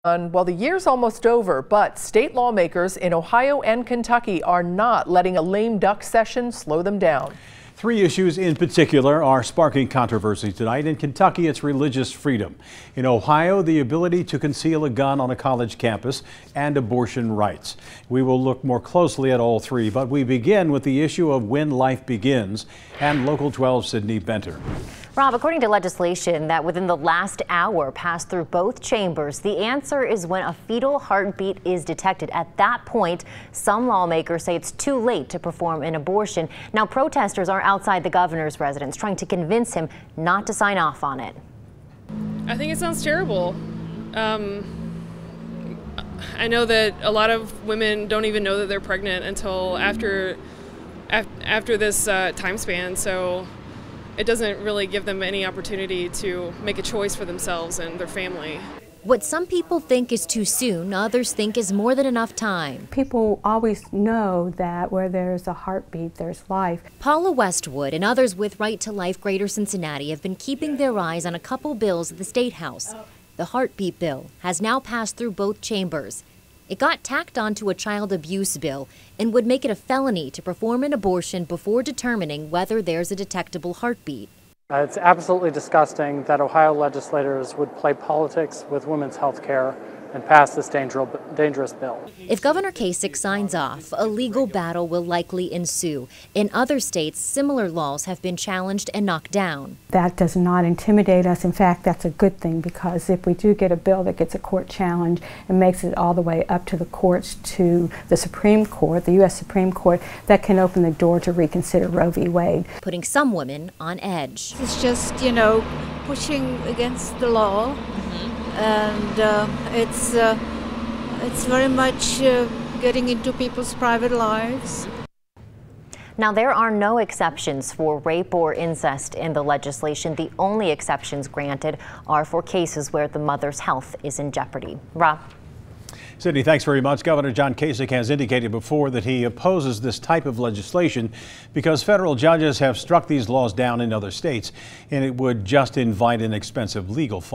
Well, the year's almost over, but state lawmakers in Ohio and Kentucky are not letting a lame duck session slow them down. Three issues in particular are sparking controversy tonight. In Kentucky, it's religious freedom. In Ohio, the ability to conceal a gun on a college campus and abortion rights. We will look more closely at all three, but we begin with the issue of when life begins and Local 12's Sydney Benter. Rob, according to legislation that within the last hour passed through both chambers, the answer is when a fetal heartbeat is detected. At that point, some lawmakers say it's too late to perform an abortion. Now, protesters are outside the governor's residence trying to convince him not to sign off on it. I think it sounds terrible. I know that a lot of women don't even know that they're pregnant until after this time span, so it doesn't really give them any opportunity to make a choice for themselves and their family. What some people think is too soon, others think is more than enough time. People always know that where there's a heartbeat, there's life. Paula Westwood and others with Right to Life Greater Cincinnati have been keeping their eyes on a couple bills at the State House. The heartbeat bill has now passed through both chambers. It got tacked onto a child abuse bill and would make it a felony to perform an abortion before determining whether there's a detectable heartbeat. It's absolutely disgusting that Ohio legislators would play politics with women's health care and pass this dangerous bill. If Governor Kasich signs off, a legal battle will likely ensue. In other states, similar laws have been challenged and knocked down. That does not intimidate us. In fact, that's a good thing, because if we do get a bill that gets a court challenge and makes it all the way up to the courts, to the Supreme Court, the U.S. Supreme Court, that can open the door to reconsider Roe V. Wade. Putting some women on edge. It's just, pushing against the law. And it's very much getting into people's private lives. Now, there are no exceptions for rape or incest in the legislation. The only exceptions granted are for cases where the mother's health is in jeopardy. Rob? Sydney, thanks very much. Governor John Kasich has indicated before that he opposes this type of legislation because federal judges have struck these laws down in other states, and it would just invite an expensive legal fight.